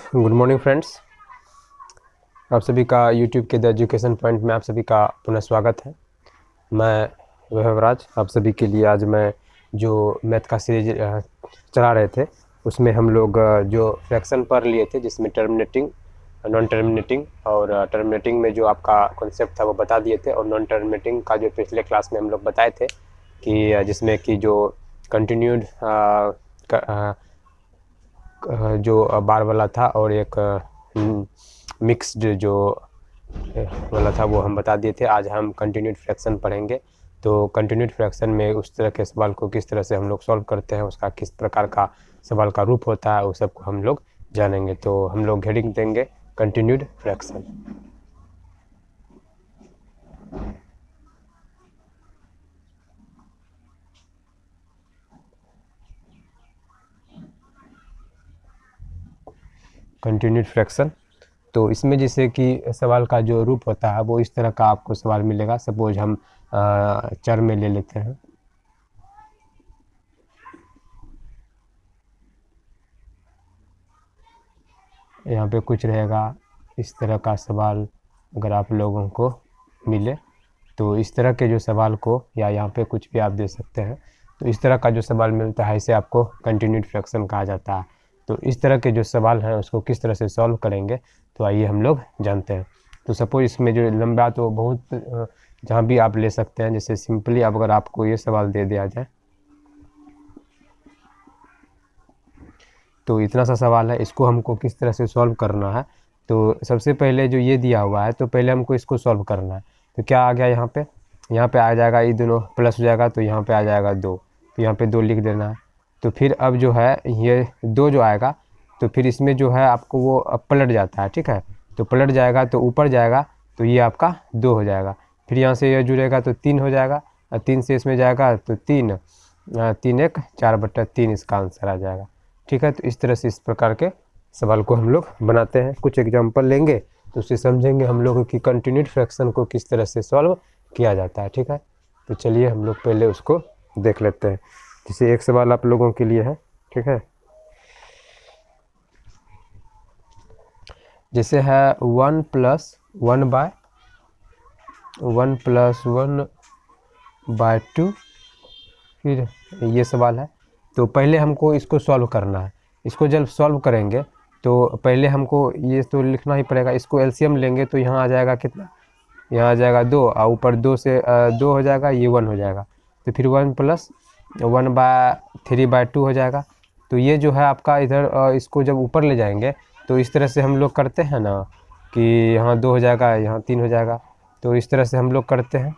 Good morning friends. आप सभी का यूट्यूब के द एजुकेशन पॉइंट में आप सभी का पुनः स्वागत है। मैं वैभवराज आप सभी के लिए आज मैं जो मैथ का सीरीज चला रहे थे उसमें हम लोग जो फ्रैक्शन पढ़ लिए थे, जिसमें टर्मिनेटिंग, नॉन टर्मिनेटिंग और टर्मिनेटिंग में जो आपका कॉन्सेप्ट था वो बता दिए थे, और नॉन टर्मिनेटिंग का जो पिछले क्लास में हम लोग बताए थे कि जिसमें कि जो कंटिन्यूड जो बार वाला था और एक मिक्स्ड जो वाला था वो हम बता दिए थे। आज हम कंटिन्यूड फ्रैक्शन पढ़ेंगे। तो कंटिन्यूड फ्रैक्शन में उस तरह के सवाल को किस तरह से हम लोग सॉल्व करते हैं, उसका किस प्रकार का सवाल का रूप होता है, वो सब को हम लोग जानेंगे। तो हम लोग हेडिंग देंगे कंटिन्यूड फ्रैक्शन। कंटिन्यूड फ्रैक्शन, तो इसमें जैसे कि सवाल का जो रूप होता है वो इस तरह का आपको सवाल मिलेगा। सपोज हम चर में ले लेते हैं। यहाँ पे कुछ रहेगा इस तरह का सवाल। अगर आप लोगों को मिले तो इस तरह के जो सवाल को, या यहाँ पे कुछ भी आप दे सकते हैं, तो इस तरह का जो सवाल मिलता है इसे आपको कंटिन्यूड फ्रैक्शन कहा जाता है। तो इस तरह के जो सवाल हैं उसको किस तरह से सॉल्व करेंगे, तो आइए हम लोग जानते हैं। तो सपोज इसमें जो लंबा तो बहुत जहाँ भी आप ले सकते हैं। जैसे सिंपली अब अगर आपको ये सवाल दे दिया जाए, तो इतना सा सवाल है, इसको हमको किस तरह से सॉल्व करना है। तो सबसे पहले जो ये दिया हुआ है तो पहले हमको इसको सॉल्व करना है। तो क्या आ गया यहाँ पे आ जाएगा, ये दोनों प्लस हो जाएगा तो यहाँ पे आ जाएगा 2, तो यहाँ पे 2 लिख देना है। तो फिर अब जो है ये 2 जो आएगा तो फिर इसमें जो है आपको वो अब पलट जाता है, ठीक है। तो पलट जाएगा तो ऊपर जाएगा तो ये आपका 2 हो जाएगा। फिर यहाँ से ये जुड़ेगा तो 3 हो जाएगा, और 3 से इसमें जाएगा तो 3 3 1 4/3 इसका आंसर आ जाएगा, ठीक है। तो इस तरह से इस प्रकार के सवाल को हम लोग बनाते हैं। कुछ एग्जांपल लेंगे तो उससे समझेंगे हम लोग कि कंटिन्यूड फ्रैक्शन को किस तरह से सॉल्व किया जाता है, ठीक है। तो चलिए हम लोग पहले उसको देख लेते हैं। जैसे एक सवाल आप लोगों के लिए है, ठीक है। जैसे है 1 + 1/2, फिर ये सवाल है। तो पहले हमको इसको सॉल्व करना है। इसको जब सॉल्व करेंगे तो पहले हमको ये तो लिखना ही पड़ेगा। इसको एलसीएम लेंगे तो यहाँ आ जाएगा कितना, यहाँ आ जाएगा 2, और ऊपर 2 से 2 हो जाएगा, ये 1 हो जाएगा। तो फिर 1 + 1/3/2 हो जाएगा। तो ये जो है आपका इधर इसको जब ऊपर ले जाएंगे तो इस तरह से हम लोग करते हैं ना कि यहाँ 2 हो जाएगा, यहाँ 3 हो जाएगा। तो इस तरह से हम लोग करते हैं।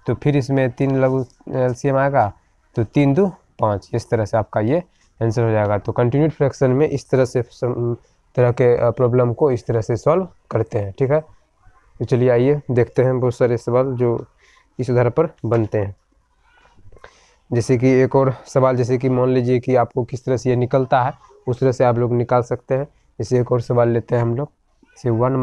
तो फिर इसमें 3 लघु एलसीएम आएगा तो 3 2 5, इस तरह से आपका ये आंसर हो जाएगा। तो कंटिन्यूड फ्रैक्शन में इस तरह से तरह के प्रॉब्लम को इस तरह से सॉल्व करते हैं, ठीक है। तो चलिए आइए देखते हैं बहुत सारे सवाल जो इस आधार पर बनते हैं। जैसे कि एक और सवाल, जैसे कि मान लीजिए कि आपको किस तरह से ये निकलता है उस तरह से आप लोग निकाल सकते हैं। जैसे एक और सवाल लेते हैं हम लोग। जैसे 1 -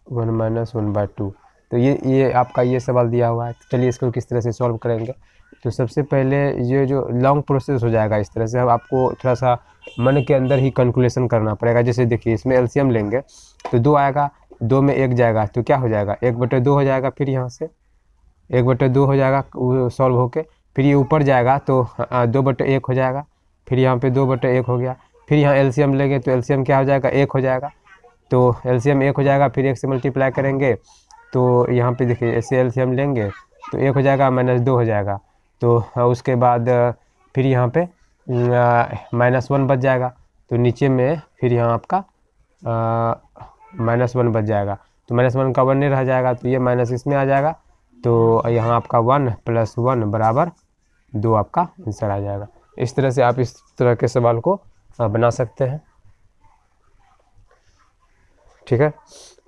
1/1/2। तो ये आपका ये सवाल दिया हुआ है। तो चलिए इसको किस तरह से सॉल्व करेंगे। तो सबसे पहले ये जो लॉन्ग प्रोसेस हो जाएगा इस तरह से, अब आपको थोड़ा सा मन के अंदर ही कैलकुलेशन करना पड़ेगा। जैसे देखिए इसमें एलसीएम लेंगे तो 2 आएगा, 2 में 1 जाएगा तो क्या हो जाएगा, 1/2 हो जाएगा। फिर यहाँ से 1/2 हो जाएगा वो सॉल्व होके। फिर ये ऊपर जाएगा तो 2/1 हो जाएगा। फिर यहाँ पे 2/1 हो गया। फिर यहाँ एलसीएम लेंगे तो एलसीएम क्या हो जाएगा, 1 हो जाएगा। तो एलसीएम 1 हो जाएगा, फिर 1 से मल्टीप्लाई करेंगे तो यहाँ पे देखिए ऐसे एलसीएम लेंगे तो 1 हो जाएगा, -2 हो जाएगा। तो उसके बाद फिर यहाँ पे -1 बच जाएगा। तो नीचे में फिर यहाँ आपका -1 बच जाएगा। तो -1 का 1 नहीं रह जाएगा तो ये माइनस इसमें आ जाएगा। तो यहाँ आपका 1 + 1 = 2 आपका आंसर आ जाएगा। इस तरह से आप इस तरह के सवाल को बना सकते हैं, ठीक है।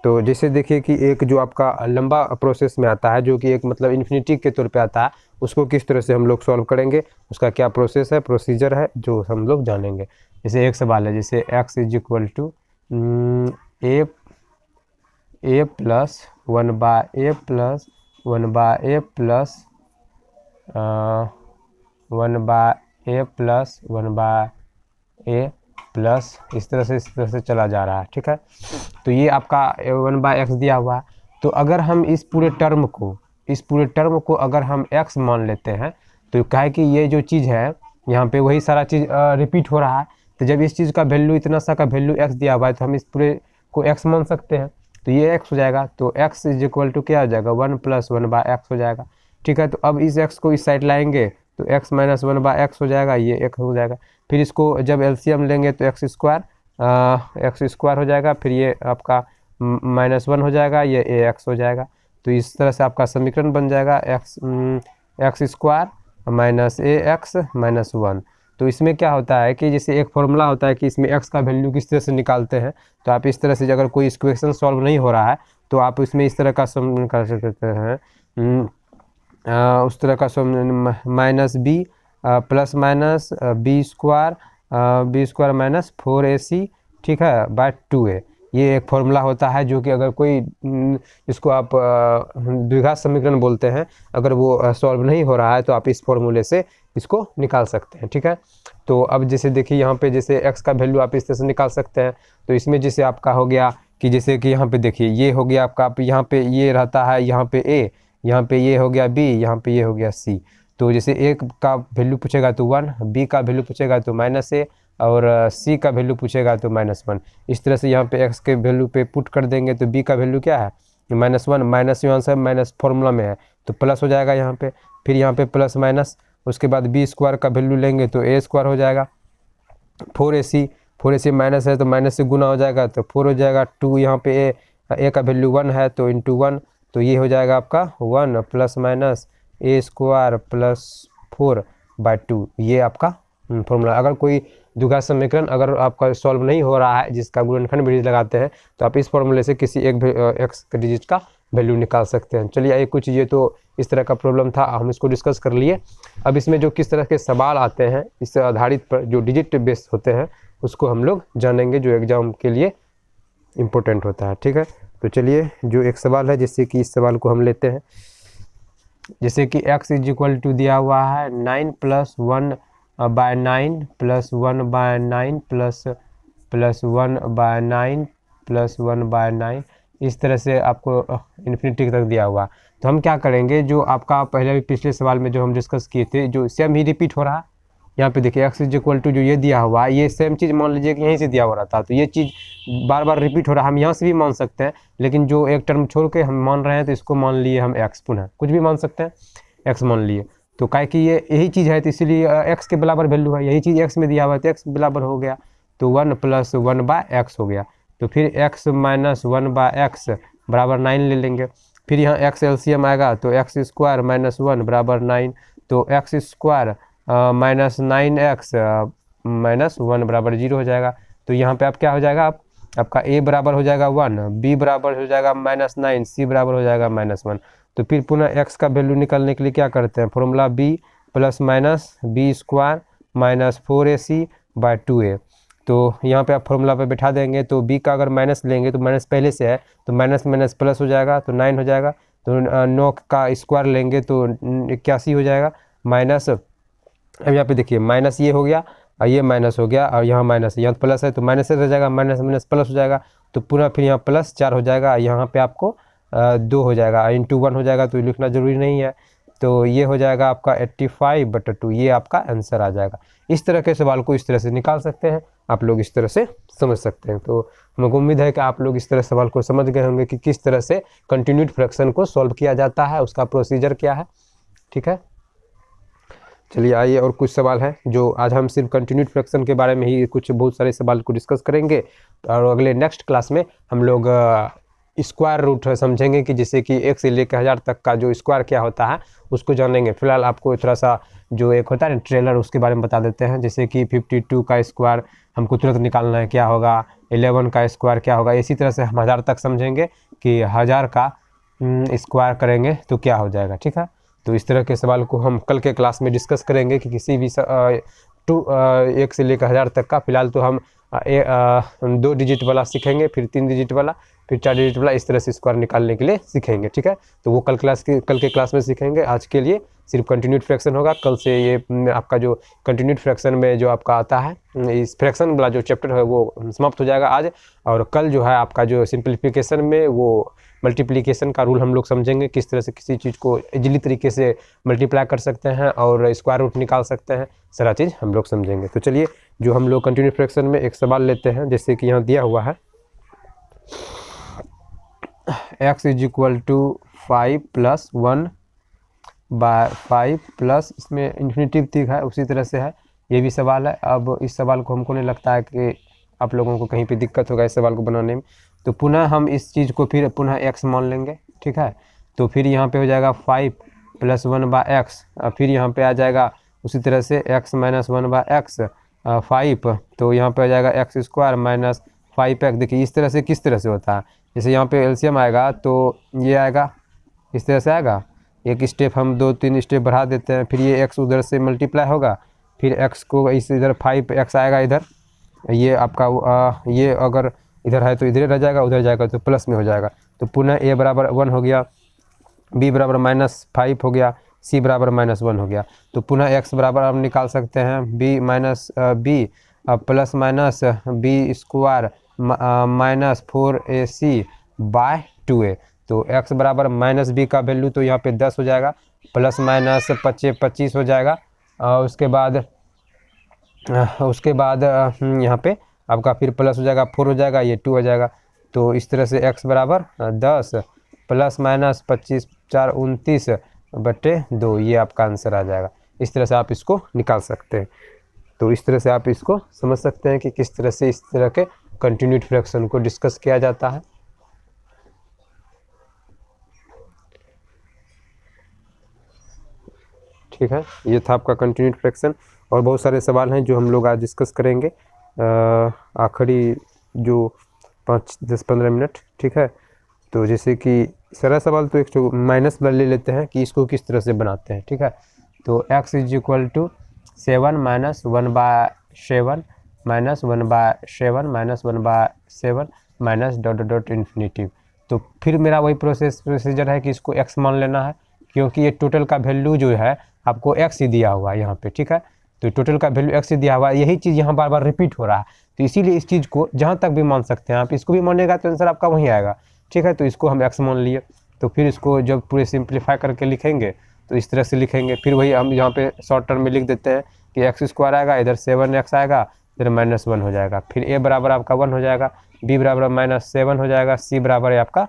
तो जैसे देखिए कि एक जो आपका लंबा प्रोसेस में आता है, जो कि एक मतलब इन्फिनिटी के तौर पे आता है, उसको किस तरह से हम लोग सॉल्व करेंगे, उसका क्या प्रोसेस है, प्रोसीजर है, जो हम लोग जानेंगे। जैसे एक सवाल है, जैसे x = a + 1/a + 1/a + 1/a plus 1/a plus इस तरह से चला जा रहा है, ठीक है। तो ये आपका 1/x दिया हुआ है। तो अगर हम इस पूरे टर्म को अगर हम x मान लेते हैं तो क्या है कि ये जो चीज़ है यहाँ पे वही सारा चीज़ रिपीट हो रहा है। तो जब इस चीज़ का वैल्यू इतना सा का वैल्यू x दिया हुआ है तो हम इस पूरे को x मान सकते हैं। तो ये x हो जाएगा, तो x इज इक्वल टू क्या हो जाएगा 1 + 1/x हो जाएगा, ठीक है। तो अब इस x को इस साइड लाएंगे तो x - 1/x हो जाएगा, ये एक हो जाएगा। फिर इसको जब एलसीएम लेंगे तो x स्क्वायर हो जाएगा, फिर ये आपका -1 हो जाएगा, ये ax हो जाएगा। तो इस तरह से आपका समीकरण बन जाएगा x स्क्वायर -ax - 1। तो इसमें क्या होता है कि जैसे एक फॉर्मूला होता है कि इसमें x का वैल्यू किस तरह से निकालते हैं। तो आप इस तरह से अगर कोई इक्वेशन सॉल्व नहीं हो रहा है तो आप इसमें इस तरह का सम निकाल सकते हैं, उस तरह का sum -b plus minus B square -4ac, ठीक है, बाय 2a। ये एक फॉर्मूला होता है जो कि अगर कोई इसको आप द्विघात समीकरण बोलते हैं, अगर वो सॉल्व नहीं हो रहा है तो आप इस फॉर्मूले से इसको निकाल सकते हैं, ठीक है। तो अब जैसे देखिए यहाँ पे जैसे x का वैल्यू आप इस तरह से निकाल सकते हैं। तो इसमें जैसे आपका हो गया कि जैसे कि यहाँ पे देखिए ये हो गया आपका, आप यहाँ पे ये रहता है, यहाँ पे a, यहाँ पे ये हो गया b, यहाँ पे ये हो गया c। तो जैसे a का वैल्यू पूछेगा तो 1, b का वैल्यू पूछेगा तो -a, और c का वैल्यू पूछेगा तो -1। इस तरह से यहाँ पे x के वैल्यू पे पुट कर देंगे तो b का वैल्यू क्या है -1, माइनस यहाँ से माइनस फॉर्मूला में है तो प्लस हो जाएगा यहाँ पे, फिर यहाँ पे प्लस माइनस, उसके बाद b स्क्वायर का वैल्यू लेंगे तो a स्क्वायर हो जाएगा, 4ac माइनस है तो माइनस से गुना हो जाएगा तो 4 हो जाएगा, 2 यहाँ पे a का वैल्यू 1 है तो इंटू 1, तो ये हो जाएगा आपका 1 + a स्क्वायर + 4/2। ये आपका फॉर्मूला। अगर कोई द्विघात समीकरण अगर आपका सॉल्व नहीं हो रहा है जिसका गुणनखंड विधि लगाते हैं तो आप इस फॉर्मूले से किसी एक x डिजिट का वैल्यू निकाल सकते हैं। चलिए ये कुछ, ये तो इस तरह का प्रॉब्लम था, हम इसको डिस्कस कर लिए। अब इसमें जो किस तरह के सवाल आते हैं इससे आधारित पर जो डिजिट बेस्ड होते हैं उसको हम लोग जानेंगे जो एग्जाम के लिए इम्पोर्टेंट होता है, ठीक है। तो चलिए जो एक सवाल है, जैसे कि इस सवाल को हम लेते हैं। जैसे कि x इज इक्वल टू दिया हुआ है 9 + 1/9 + 1/9 प्लस 1/9 + 1/9, इस तरह से आपको इन्फिनिटी तक दिया हुआ। तो हम क्या करेंगे, जो आपका पहले भी पिछले सवाल में जो हम डिस्कस किए थे, जो सेम ही रिपीट हो रहा है। यहाँ पे देखिए x इज इक्वल टू जो ये दिया हुआ है, ये सेम चीज़ मान लीजिए कि यहीं से दिया हो रहा था, तो ये चीज़ बार बार रिपीट हो रहा है। हम यहाँ से भी मान सकते हैं, लेकिन जो एक टर्म छोड़ के हम मान रहे हैं तो इसको मान लिए हम x, पुनः कुछ भी मान सकते हैं, x मान लिए। तो काहे कि ये यही चीज़ है तो इसीलिए x के बराबर वैल्यू है, यही चीज़ x में दिया हुआ है तो x बराबर हो गया, तो 1 + 1/x हो गया। तो फिर x - 1/x बराबर 9 ले लेंगे। फिर यहाँ x एलसीएम आएगा तो x स्क्वायर -1 बराबर 9, तो x स्क्वायर -9x - 1 बराबर 0 हो जाएगा। तो यहाँ पे आप क्या हो जाएगा, आपका a बराबर हो जाएगा 1, b बराबर हो जाएगा -9, c बराबर हो जाएगा -1। तो फिर पुनः x का वैल्यू निकालने के लिए क्या करते हैं, formula b + b square -4ac/2a। तो यहाँ पे आप फॉर्मूला पे बैठा देंगे, तो b का अगर माइनस लेंगे तो माइनस पहले से है तो माइनस प्लस हो जाएगा तो 9 हो जाएगा। तो 9 का स्क्वायर लेंगे तो 81 हो जाएगा, माइनस, अब यहाँ पे देखिए माइनस ये हो गया और ये माइनस हो गया और यहाँ माइनस, यहाँ प्लस है तो माइनस से रह जाएगा, माइनस प्लस हो जाएगा, तो पुनः फिर यहाँ +4 हो जाएगा, यहाँ पे आपको 2 हो जाएगा, इंटू 1 हो जाएगा तो लिखना जरूरी नहीं है। तो ये हो जाएगा आपका 85/2, ये आपका आंसर आ जाएगा। इस तरह के सवाल को इस तरह से निकाल सकते हैं, आप लोग इस तरह से समझ सकते हैं। तो मुझे उम्मीद है कि आप लोग इस तरह सवाल को समझ गए होंगे कि किस तरह से कंटिन्यूड फ्रैक्शन को सॉल्व किया जाता है, उसका प्रोसीजर क्या है, ठीक है। चलिए आइए और कुछ सवाल है जो आज हम सिर्फ कंटिन्यूड फ्रैक्शन के बारे में ही कुछ बहुत सारे सवाल को डिस्कस करेंगे, और अगले नेक्स्ट क्लास में हम लोग स्क्वायर रूट समझेंगे कि जैसे कि 1 से लेकर 1000 तक का जो स्क्वायर क्या होता है उसको जानेंगे। फिलहाल आपको थोड़ा सा जो एक होता है ना ट्रेलर, उसके बारे में बता देते हैं। जैसे कि 52 का स्क्वायर हमको तुरंत निकालना है, क्या होगा, 11 का स्क्वायर क्या होगा। इसी तरह से हम 1000 तक समझेंगे कि 1000 का स्क्वायर करेंगे तो क्या हो जाएगा, ठीक है। तो इस तरह के सवाल को हम कल के क्लास में डिस्कस करेंगे कि किसी भी 1 से लेकर 1000 तक का। फिलहाल तो हम 2 डिजिट वाला सीखेंगे, फिर 3 डिजिट वाला, फिर 4 डिजिट वाला इस तरह से स्क्वायर निकालने के लिए सीखेंगे, ठीक है। तो वो कल के क्लास में सीखेंगे। आज के लिए सिर्फ कंटिन्यूड फ्रैक्शन होगा। कल से ये आपका जो कंटिन्यूड फ्रैक्शन में जो आपका आता है, इस फ्रैक्शन वाला जो चैप्टर है वो समाप्त हो जाएगा आज। और कल जो है आपका जो सिंप्लीफिकेशन में वो मल्टीप्लिकेशन का रूल हम लोग समझेंगे, किस तरह से किसी चीज़ को इजीली तरीके से मल्टीप्लाई कर सकते हैं और स्क्वायर रूट निकाल सकते हैं, सारा चीज़ हम लोग समझेंगे। तो चलिए जो हम लोग कंटिन्यूड फ्रैक्शन में एक सवाल लेते हैं, जैसे कि यहाँ दिया हुआ है x is equal to 5 + 1/5 plus इसमें इन्फिनिटिव तक है, उसी तरह से है ये भी सवाल है। अब इस सवाल को हमको नहीं लगता है कि आप लोगों को कहीं पे दिक्कत होगा इस सवाल को बनाने में। तो पुनः हम इस चीज़ को फिर पुनः x मान लेंगे, ठीक है। तो फिर यहाँ पे हो जाएगा 5 + 1/x, फिर यहाँ पे आ जाएगा उसी तरह से x - 1/x 5, तो यहाँ पे आ जाएगा x² - 5x। देखिए इस तरह से किस तरह से होता है, जैसे यहाँ पे एलसीएम आएगा तो ये आएगा इस तरह से आएगा, एक स्टेप हम 2-3 स्टेप बढ़ा देते हैं, फिर ये x उधर से मल्टीप्लाई होगा, फिर x को इस इधर 5x आएगा इधर, ये आपका ये अगर इधर है तो इधर रह जाएगा, उधर जाएगा तो प्लस में हो जाएगा। तो पुनः a बराबर 1 हो गया, b बराबर -5 हो गया, c बराबर -1 हो गया। तो पुनः x बराबर हम निकाल सकते हैं b b plus minus b² -4ac/2a। तो x बराबर -b का वैल्यू तो यहाँ पे 10 हो जाएगा, प्लस माइनस 25 हो जाएगा। उसके बाद यहाँ पे आपका फिर प्लस हो जाएगा 4 हो जाएगा, ये 2 हो जाएगा। तो इस तरह से x बराबर 10 प्लस माइनस 25 4 29/2, ये आपका आंसर आ जाएगा। इस तरह से आप इसको निकाल सकते हैं। तो इस तरह से आप इसको समझ सकते हैं कि किस तरह से इस तरह के कंटिन्यूड फ्रैक्शन को डिस्कस किया जाता है। ठीक है, ये था आपका कंटिन्यूड फ्रैक्शन। और बहुत सारे सवाल हैं जो हम लोग आज डिस्कस करेंगे आखिरी जो 5-10-15 मिनट, ठीक है। तो जैसे कि सारा सवाल तो एक जो माइनस वाला ले लेते हैं कि इसको किस तरह से बनाते हैं, ठीक है। तो x इज इक्वल टू 7 - 1/7 -1/7 -1/7 -... तो फिर मेरा वही प्रोसीजर है कि इसको x मान लेना है, क्योंकि ये टोटल का वैल्यू जो है आपको x ही दिया हुआ है यहाँ पे, ठीक है। तो टोटल का वैल्यू x ही दिया हुआ है, यही चीज़ यहाँ बार बार रिपीट हो रहा है, तो इसीलिए इस चीज़ को जहाँ तक भी मान सकते हैं आप, इसको भी मानेगा तो आंसर आपका वहीं आएगा, ठीक है। तो इसको हम x मान लिए, तो फिर इसको जब पूरे सिंप्लीफाई करके लिखेंगे तो इस तरह से लिखेंगे। फिर वही हम यहाँ पे शॉर्ट टर्म में लिख देते हैं कि x² आएगा, इधर 7x आएगा, इधर -1 हो जाएगा, फिर a बराबर आपका 1 हो जाएगा, b बराबर -7 हो जाएगा, c बराबर है आपका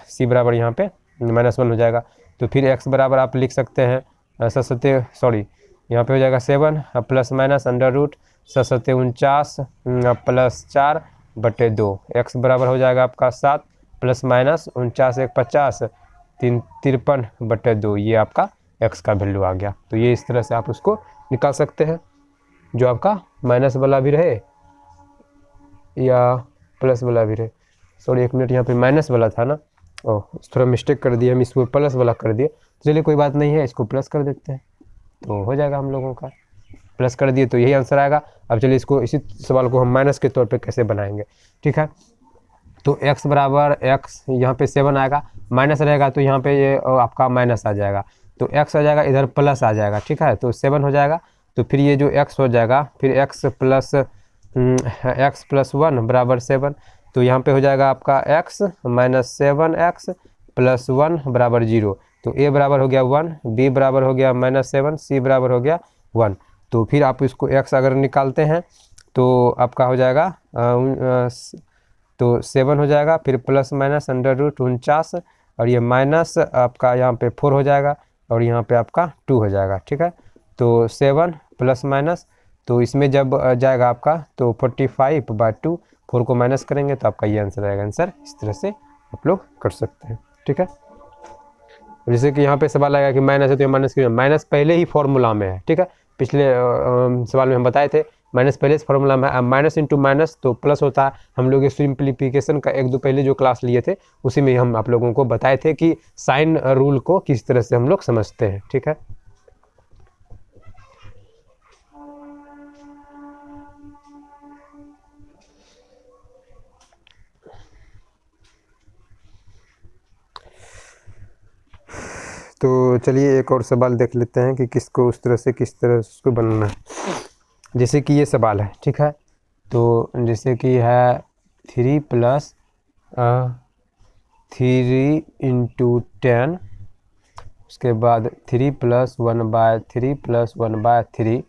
c बराबर यहाँ पे -1 हो जाएगा। तो फिर x बराबर आप लिख सकते हैं यहाँ पे हो जाएगा 7 प्लस माइनस √ 749 + 4/2, x बराबर हो जाएगा आपका 7 प्लस माइनस 49 × 1 = 50 53/2, ये आपका x का वैल्यू आ गया। तो ये इस तरह से आप उसको निकाल सकते हैं, जो आपका माइनस वाला भी रहे या प्लस वाला भी रहे। सॉरी एक मिनट, यहाँ पे माइनस वाला था ना, ओह थोड़ा मिस्टेक कर दिया, हम इसको प्लस वाला कर दिए। चलिए कोई बात नहीं है, इसको प्लस कर देते हैं तो हो जाएगा हम लोगों का, प्लस कर दिए तो यही आंसर आएगा। अब चलिए इसको इसी सवाल को हम माइनस के तौर पे कैसे बनाएंगे, ठीक है। तो x बराबर x, यहाँ पे 7 आएगा, माइनस रहेगा तो यहाँ पे ये आपका माइनस आ जाएगा, तो x आ जाएगा, इधर प्लस आ जाएगा, ठीक है। तो 7 हो जाएगा, तो फिर ये जो x हो जाएगा, फिर x + 1 बराबर 7, तो यहाँ पे हो जाएगा आपका x - 7x + 1 बराबर 0। तो a बराबर हो गया 1, b बराबर हो गया -7, c बराबर हो गया 1। तो फिर आप इसको x अगर निकालते हैं तो आपका हो जाएगा तो 7 हो जाएगा, फिर प्लस माइनस √ 49, और ये माइनस आपका यहाँ पे 4 हो जाएगा, और यहाँ पे आपका 2 हो जाएगा, ठीक है। तो 7 प्लस माइनस, तो इसमें जब जाएगा आपका तो 45/2, 4 को माइनस करेंगे तो आपका ये आंसर आएगा। आंसर इस तरह से आप लोग कर सकते हैं, ठीक है। जैसे कि यहाँ पे सवाल आएगा कि माइनस है तो माइनस क्यों, माइनस पहले ही फॉर्मूला में है, ठीक है। पिछले सवाल में हम बताए थे माइनस पहले से फॉर्मूला में, माइनस इंटू माइनस तो प्लस होता है। हम लोग सिंप्लीफिकेशन का 1-2 पहले जो क्लास लिए थे उसी में हम आप लोगों को बताए थे कि साइन रूल को किस तरह से हम लोग समझते हैं, ठीक है। तो चलिए एक और सवाल देख लेते हैं कि किसको किस तरह से उसको बनाना है। जैसे कि ये सवाल है, ठीक है, तो जैसे कि है 3 + 3 × 10, उसके बाद 3 + 1/3 + 1/3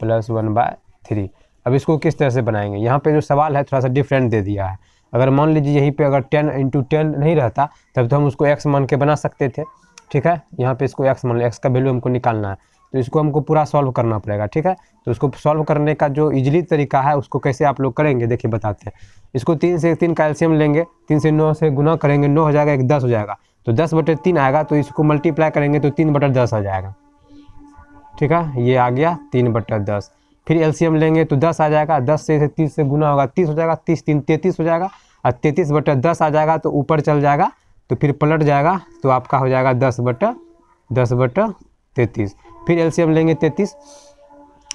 + 1/3। अब इसको किस तरह से बनाएंगे? यहाँ पे जो सवाल है थोड़ा सा डिफरेंट दे दिया है। अगर मान लीजिए यहीं पे अगर 10 × 10 नहीं रहता तब तो हम उसको x मान के बना सकते थे, ठीक है। यहाँ पे इसको x मान, x का वैल्यू हमको निकालना है, तो इसको हमको पूरा सॉल्व करना पड़ेगा, ठीक है। तो उसको सॉल्व करने का जो इजीली तरीका है उसको कैसे आप लोग करेंगे देखिए बताते हैं। इसको 3 से 3 का एलसीएम लेंगे, 3 से 9 से गुना करेंगे, 9 हो जाएगा, 10 हो जाएगा, तो 10/3 आएगा, तो इसको मल्टीप्लाई करेंगे तो 3/10 आ जाएगा, ठीक है। ये आ गया 3/10। फिर एलसीएम लेंगे तो 10 आ जाएगा, 10 से 30 से गुना होगा, 30 हो जाएगा, 30 3 33 हो जाएगा, और 33/10 आ जाएगा तो ऊपर चल जाएगा, तो फिर पलट जाएगा, तो आपका हो जाएगा 10/33। फिर एलसीएम लेंगे 33,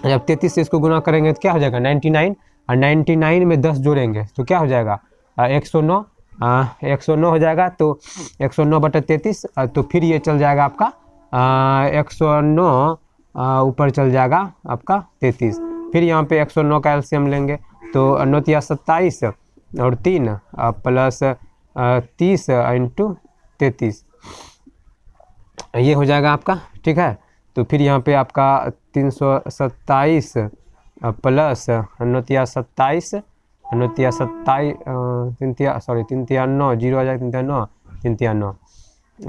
जब 33 से इसको गुना करेंगे तो क्या हो जाएगा 99, और 99 में 10 जोड़ेंगे तो क्या हो जाएगा 109, 109 हो जाएगा, तो 109/33, तो फिर ये चल जाएगा आपका 109 ऊपर चल जाएगा आपका 33। फिर यहाँ पे 109 का एलसीएम लेंगे तो 9 × 27 और 3 + 30 × 33, ये हो जाएगा आपका, ठीक है। तो फिर यहाँ पे आपका 327 प्लस 9 × 27, 9 × 27 सॉरी 3 × 9 0 आ जाएगा, 3 × 9 3 × 9,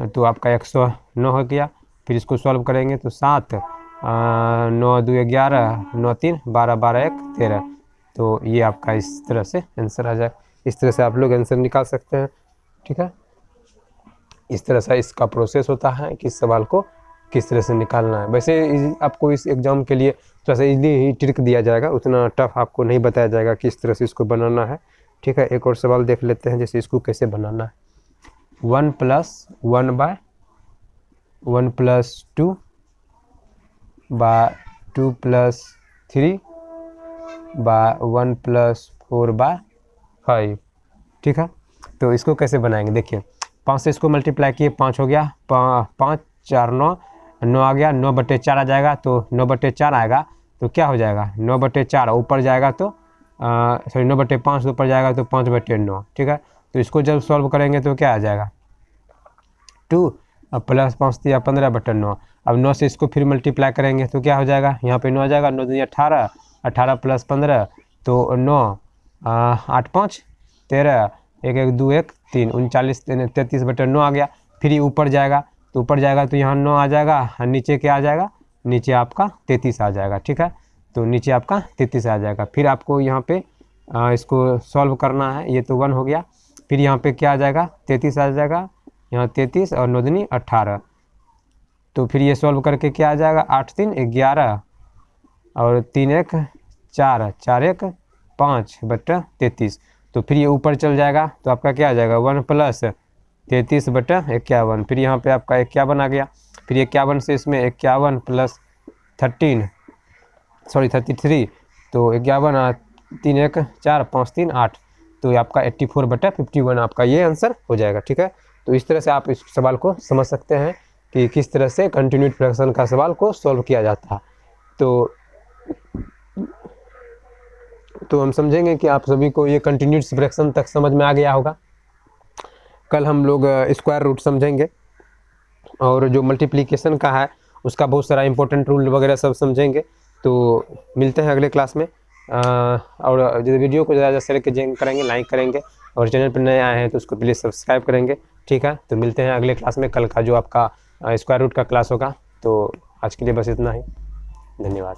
तो आपका 109 हो गया। फिर इसको सॉल्व करेंगे तो 7 9 2 11 9 3 12 12 1 13, तो ये आपका इस तरह से आंसर आ जाए। इस तरह से आप लोग आंसर निकाल सकते हैं, ठीक है। इस तरह से इसका प्रोसेस होता है कि इस सवाल को किस तरह से निकालना है। वैसे आपको इस एग्ज़ाम के लिए थोड़ा सा इजीली ही ट्रिक दिया जाएगा, उतना टफ आपको नहीं बताया जाएगा किस तरह से इसको बनाना है, ठीक है। एक और सवाल देख लेते हैं, जैसे इसको कैसे बनाना है। 1 + 1/1 + 2/2 + 3/1 + 4/5, ठीक है। तो इसको कैसे बनाएंगे देखिए, 5 से इसको मल्टीप्लाई किए 5 हो गया, 5 4 9 9 आ गया, 9/4 आ जाएगा, तो 9/4 आएगा तो क्या हो जाएगा 9/4 ऊपर जाएगा तो सॉरी 9/5 ऊपर जाएगा तो 5/9, ठीक है। तो इसको जब सॉल्व करेंगे तो क्या आ जाएगा 2 + 5 × 15/9। अब 9 से इसको फिर मल्टीप्लाई करेंगे तो क्या हो जाएगा, यहाँ पे 9 आ जाएगा, 9 दूनी 18, 18 + 15 तो 9 8 5 13 1 1 2 1 3 39 33/9 आ गया। फिर ये ऊपर जाएगा तो यहाँ 9 आ जाएगा, और नीचे क्या आ जाएगा, नीचे आपका 33 आ जाएगा, ठीक है। तो नीचे आपका 33 आ जाएगा। फिर आपको यहाँ पे इसको सॉल्व करना है, ये तो 1 हो गया। फिर यहाँ पे क्या आ जाएगा 33 आ जाएगा, यहाँ 33 और 9 दूनी 18, तो फिर ये सॉल्व करके क्या आ जाएगा 8 3 11 और 3 1 4 4 1 5/33, तो फिर ये ऊपर चल जाएगा तो आपका क्या आ जाएगा 1 + 33/51। फिर यहाँ पे आपका 51 आ गया। फिर 51 से इसमें 51 + 33, तो 51 3 1 4 5 3 8, तो आपका 84/51 आपका ये आंसर हो जाएगा, ठीक है। तो इस तरह से आप इस सवाल को समझ सकते हैं कि किस तरह से कंटिन्यूड फ्रैक्शन का सवाल को सॉल्व किया जाता है। तो हम समझेंगे कि आप सभी को ये कंटिन्यूड फ्रैक्शन तक समझ में आ गया होगा। कल हम लोग स्क्वायर रूट समझेंगे, और जो मल्टीप्लिकेशन का है उसका बहुत सारा इंपॉर्टेंट रूल वगैरह सब समझेंगे। तो मिलते हैं अगले क्लास में, और जो वीडियो को ज़्यादा शेयर करेंगे, लाइक करेंगे, और चैनल पर नए आए हैं तो उसको प्लीज़ सब्सक्राइब करेंगे, ठीक है। तो मिलते हैं अगले क्लास में, कल का जो आपका स्क्वायर रूट का क्लास होगा। तो आज के लिए बस इतना ही, धन्यवाद।